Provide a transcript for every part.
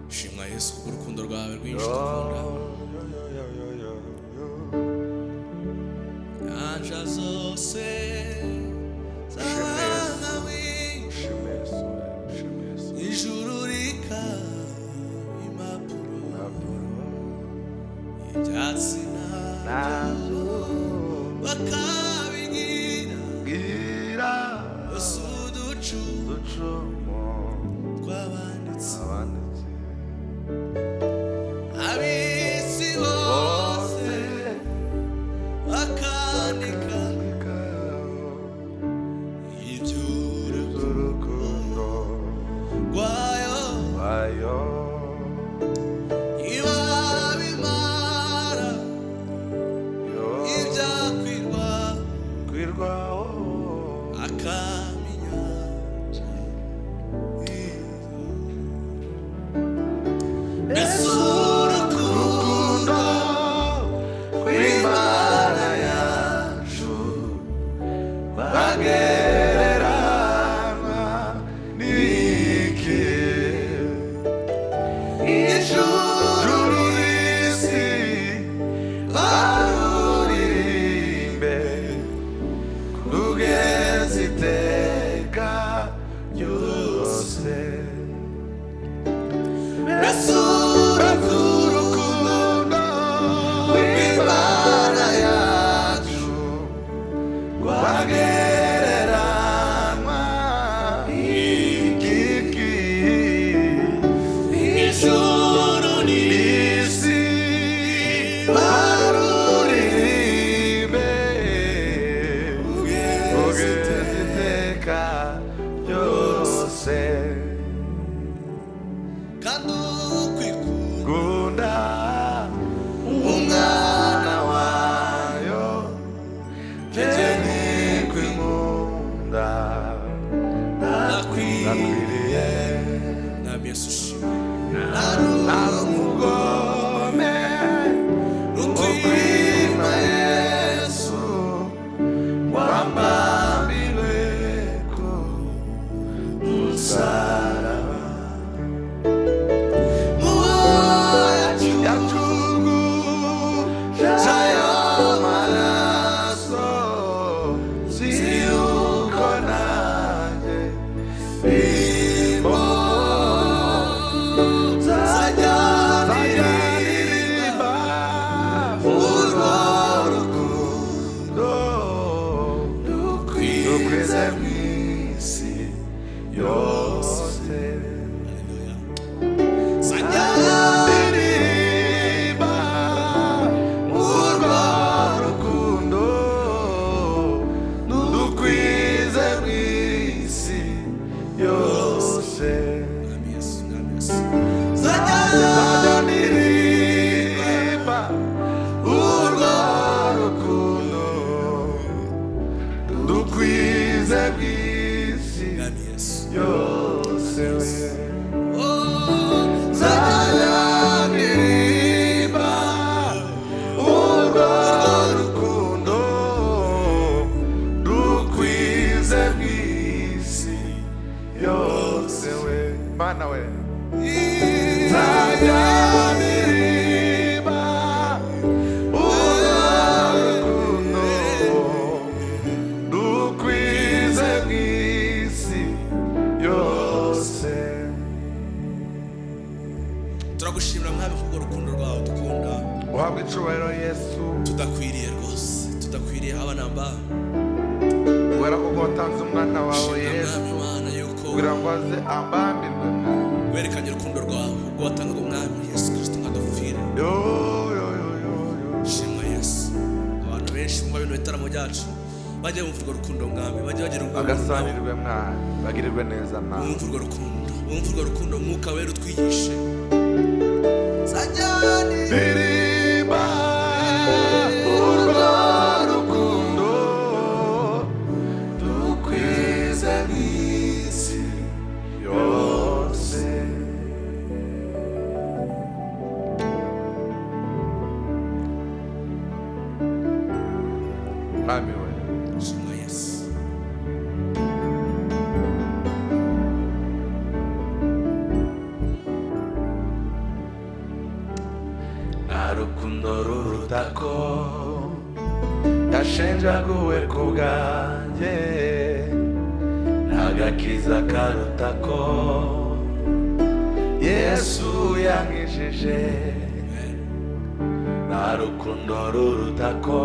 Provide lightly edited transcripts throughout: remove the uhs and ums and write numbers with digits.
shimwa Yesu urukundo rwawe rwinshi dukunda. Nyanja zose ijuru rikaba impapuro, ibyatsi nabyo bakabigira yose uducumu twabanditse ab'isi bose bakandika iby'urukundo rwayo iba bimara ibyakwirwaho akamenya mbese urukundo rw'Imana yacu bagereranywa n'iki? Ijuru n'isi baruririmbe kugeza iteka ryose. Mbese urukundo rw'Imana yacu rwagereranywa n'iki? Ijuru n'isi baruririmbe kugeza iteka ryose. Kandi ukwikunda umwana wayo jeje nikwinkunda nakwiriye nami Yesu shimwe nari umugome ukwima Yesu wambambiwe ku musaraba. Mana we tajanirimba urukundo dukwize mw'isi yose. Turagushimira mwami kubwo urukundo rwawe dukunda. Uhabwe icyubahiro Yesu. Tudakwiriye rwose, tudakwiriye haba namba. Kubera ko watanze umwana wawe Yesu kugira ngo aze ambambirwe werekanye urukundo rwawe ubwo watangaga umwami Yesu Kristo nk'adupfire. Shimwa Yesu. Abantu benshi mu bintu bitaramo byacu bajye bumva urwo rukundo mwami, bajye bagira ngo agasanirwe mwami, bagirirwe neza nawe. Bumva urwo rukundo, bumva urwo rukundo, Mwuka Wera utwigishe. Sajyaniririmba urwo rukundo dukwize mw'isi yose. Amen. Shimwa Yesu. Narukundo rurutako yashenjaguwe kubwanjye nagakiza karutako Yesu yankijije Narukundo rurutako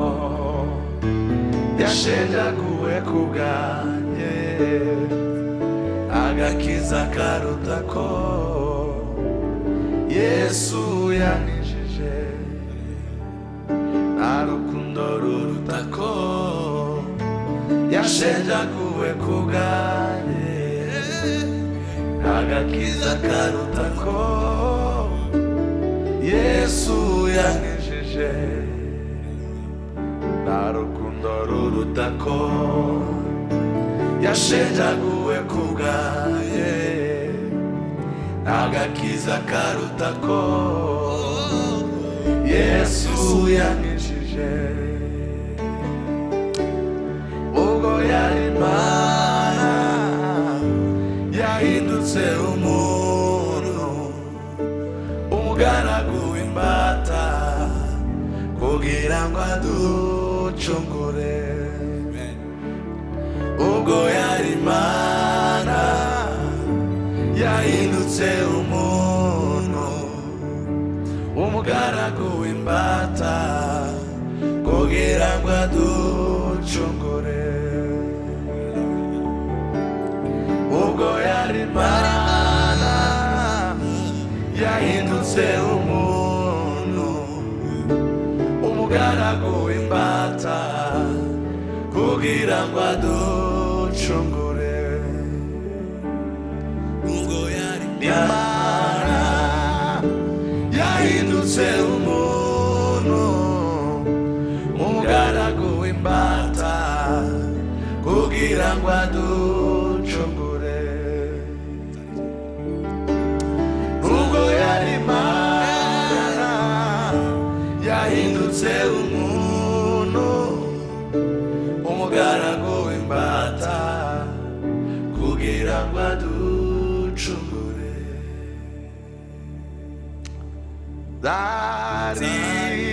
yashenjaguwe kubwanjye agakiza karutako Yesu yankijije Narukundo rurutako yashenjaguwe kubwanjye agakiza karutako Yesu yankijije Narukundo rurutako yashenjaguwe kubwanjye agakiza karutako Yesu yankijije ubwo yari Imana yahindutse umuntu umugaragu w'imbata kugira ngo aducungure ubwo yari Imana yahindutse umuntu umugaragu w'imbata kugira ngo aducungure ubwo yari Imana yahindutse umuntu umugaragu w'imbata kugira ngo aducungure ubwo yari Imana yahindutse umuntu umugaragu w'imbata kugira ngo aducungure ubwo yari Imana yahindutse umuntu umugaragu w'imbata kugira ngo aducungure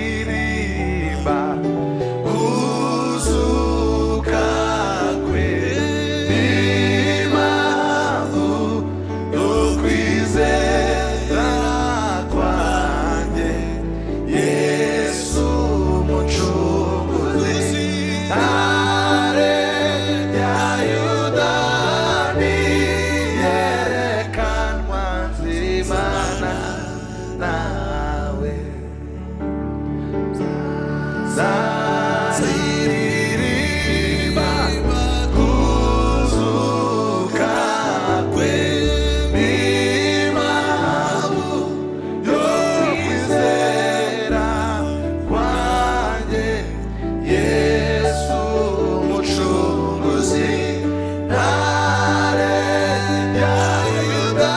Zaririmba kuzuka kwe n'impamvu yo kwizera kwanjye Yesu umucunguzi ntare ya Yuda niyerekanwa nzimana nawe Zaririmba kuzuka kwe n'impamvu yo kwizera kwanjye Yesu umucunguzi ntare ya Yuda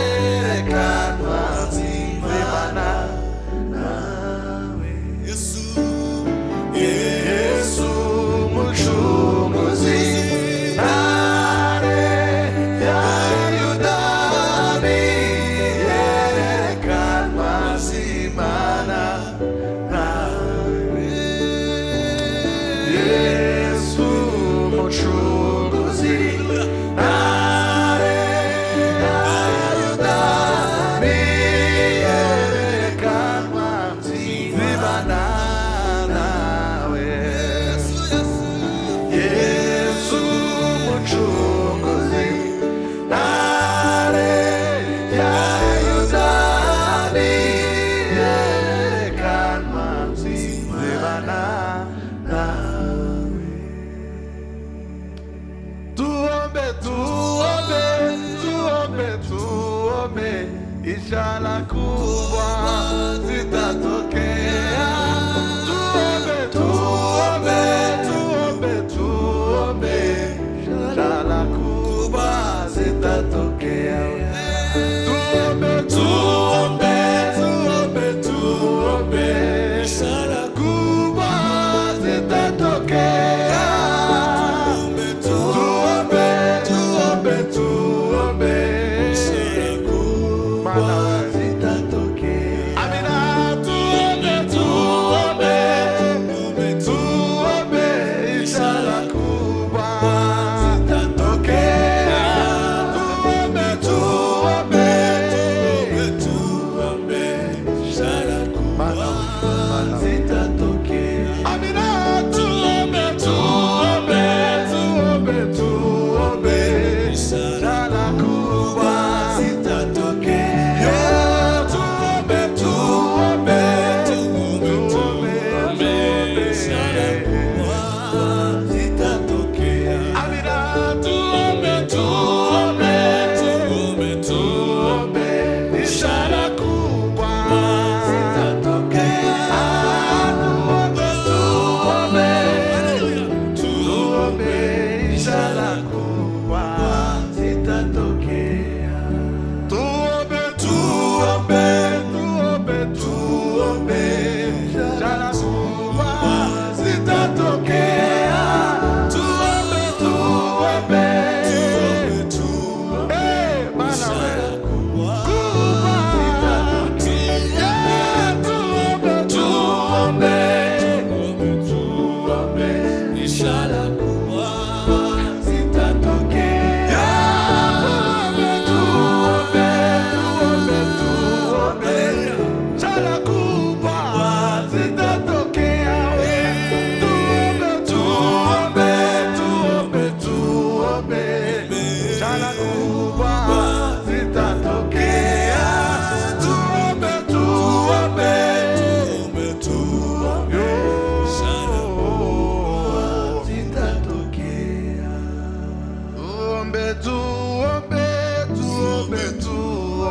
niyerekanwa nzimana nawe Yesu umucunguzi ntare ya Yuda niyerekanwa nzimana nawe Yesu umucunguzi ntare ya Yuda niyerekanwa nzimana nawe Yesu umucunguzi ntare ya Yuda niyerekanwa nzimana nawe Tuombe, tuombe, tuombe, tuombe ishara kubwa zitatokea Tuombe, tuombe, tuombe, tuombe ishara kubwa zitatokea Tuombe, tuombe, tuombe, tuombe ishara kubwa zitatokea Tuombe, tuombe, tuombe ishara kubwa zitatokea Amina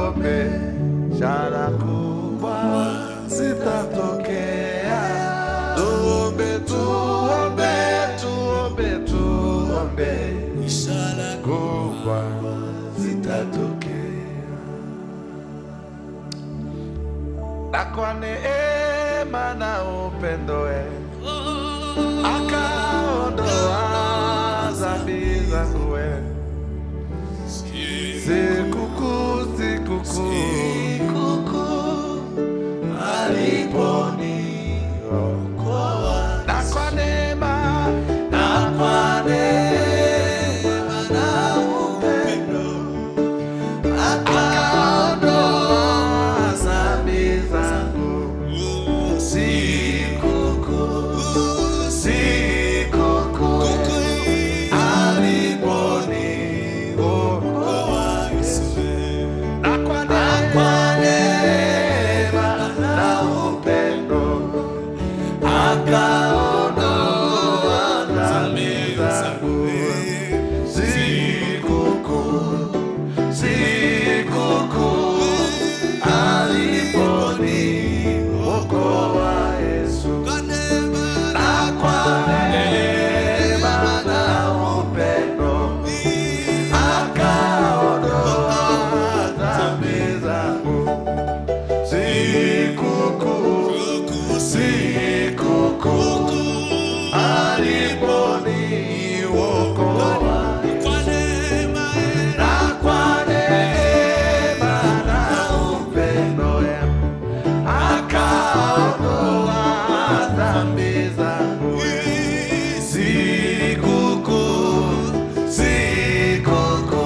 tuombe, ishara kubwa zitatokea. Tuombe, tuombe, tuombe, tuombe, ishara kubwa zitatokea. Na kwa neema na upendo akaondoa dhambi zangu. Sikukuu, sikukuu aliponiokoa. Na kwa neema, na kwa neema na upendo akaondoa dhambi zangu. Sikukuu, sikukuu aliponiokoa. Na kwa neema na upendo akaondoa dhambi zangu. Sikukuu, sikukuu aliponiokoa Yesu. Na kwa neema na upendo akaondoa dhambi zangu. Sikukuu, sikukuu aliponiokoa. Na kwa neema na upendo akaondoa dhambi zangu. Sikukuu, sikukuu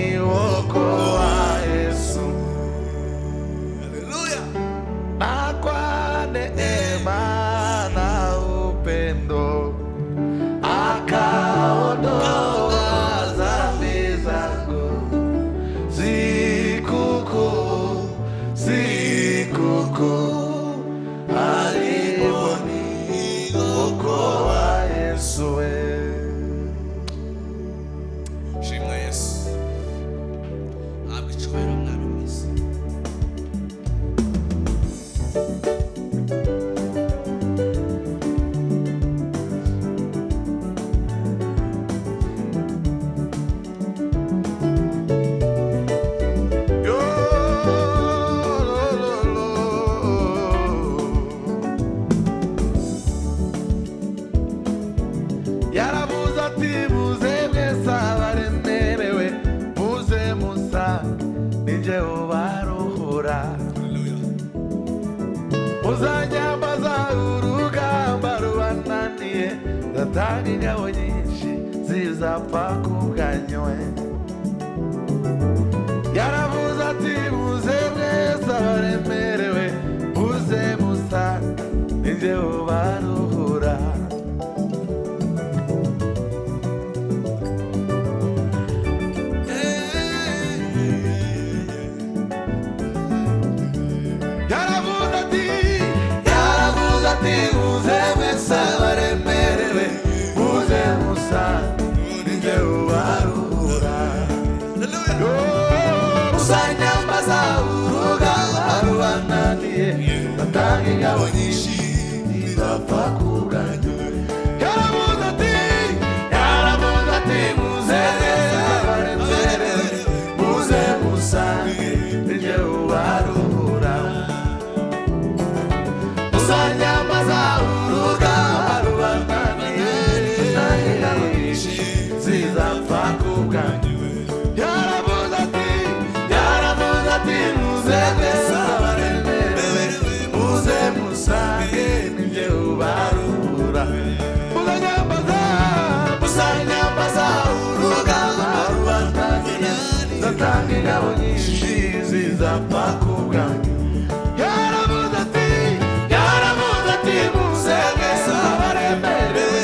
aliponiokoa Yesu. Haleluya. Na kwa neema na upendo akaondoa dhambi zangu. Sikukuu, sikukuu aliponiokoa Yesu. Shimwa Yesu, habwa icyubahiro mwami mwiza. Yaravuze ati muze mwese abaremerewe, muze musange ninjye ubaruhura. Muzanyambaza urugamba rubananiye, ndatanga ingabo nyinshi zizapfa ku bwanywe. Yaravuze ati muze mwese abaremerewe, muze musange ninjye ubaruhura. Muze mwese abaremerewe, muze musange ninjye ubaruhura. Muzanyambaza urugamba rubananiye, ndatanga ingabo nyinshi zizapfa ku bwanywe. Yaravuze ati muze mwese abaremerewe, muze musange ninjye ubaruhura. Muzanyambaza urugamba rubananiye, ndatanga ingabo nyinshi zizapfa ku bwanywe. Yaravuze ati muze mwese abaremerewe, muze musange ninjye ubaruhura. Muzanyambaza urugamba rubananiye, ndatanga ingabo nyinshi zizapfa ku bwanywe. Yaravuze ati muze mwese abaremerewe,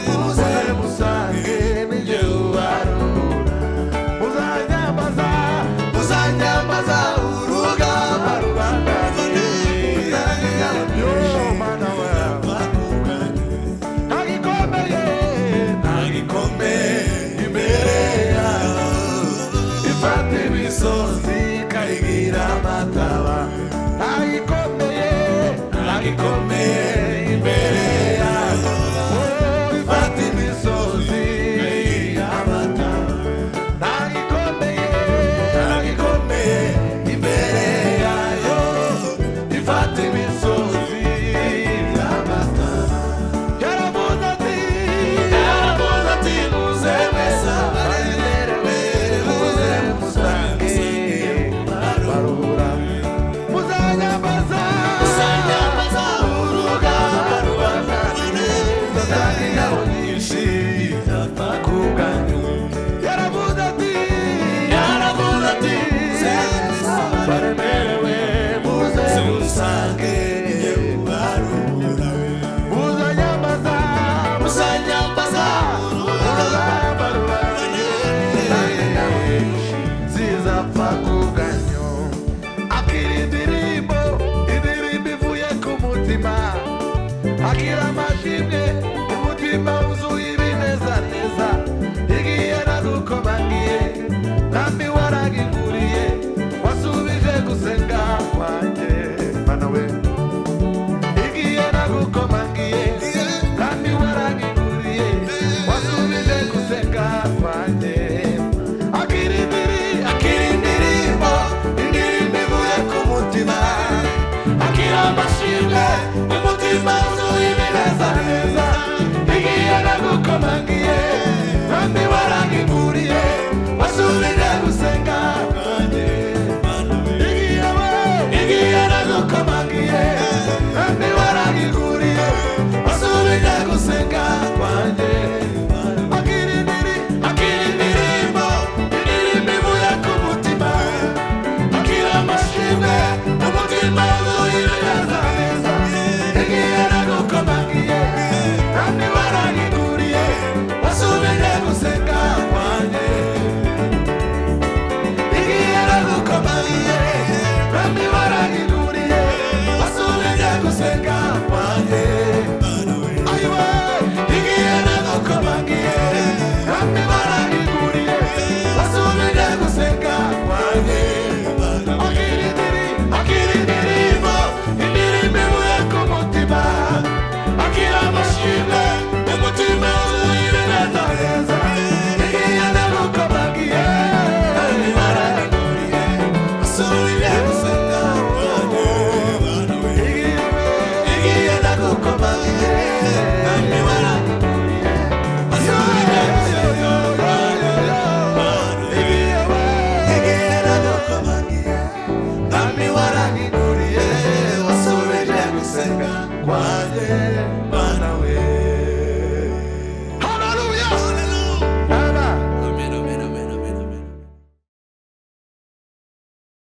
muze musange ninjye ubaruhura. Muzanyambaza urugamba rubananiye, ndatanga ingabo nyinshi zizapfa ku bwanywe. Ntagikomeye imbere yawe, imisozi ikayigira amataba, ntagikomeye imbere yayo. Ifata imisozi amataba, ntagikomeye imbere yayo. Ifata imisozi amataba. Yaravuze ati muze mwese abaremerewe, muze mumusange baruhura. Muzanyambaza urugamba rubazaniye, muzanye ingabo nyinshi ku bwanyu. Yaravuze ati baremerewe, muze musange baruhura. Muzanyambaza urugamba rubazaniye, muzanye ingabo nyinshi zizapfa ku bwanyu. Akira indirimbo ivuye ku mutima, akira amashimwe umutima wuzuye ibinezaneza. Igiye nagukomangiye, nami waragiguriye, wasubije gusenga kwanjye mana we. Igiye nagukomangiye, nami waragiguriye, wasubije gusenga kwanjye. Akira indirimbo ivuye ku mutima, akira amashimwe umutima wuzuye ibinezaneza. Igiye nagukomangiye, nami waragiguriye, wasubije gusenga kwanjye. Igiye nagukomangiye, nami waragiguriye, wasubije gusenga kwanjye. Akira indirimbo ivuye ku mutima, akira amashimwe umutima wuzuye ibinezaneza. Igiye nagukomangiye, nami waragiguriye, wasubije gusenga kwanjye. Igiye nagukomangiye, nami waragiguriye, wasubije gusenga kwanjye. Ayiwe, igiye nagukomangiye, nami waragiguriye, wasubije gusenga kwanjye. Akira indirimbo ivuye ku mutima, akira amashimwe umutima wuzuye ibinezaneza. Igiye nagukomangiye, nami waragiguriye, wasubije gusenga kwanjye. Igiye nagukomangiye, nami waragiguriye, wasubije gusenga kwanjye. Igiye nagukomangiye, nami waragiguriye, wasubije gusenga kwanjye.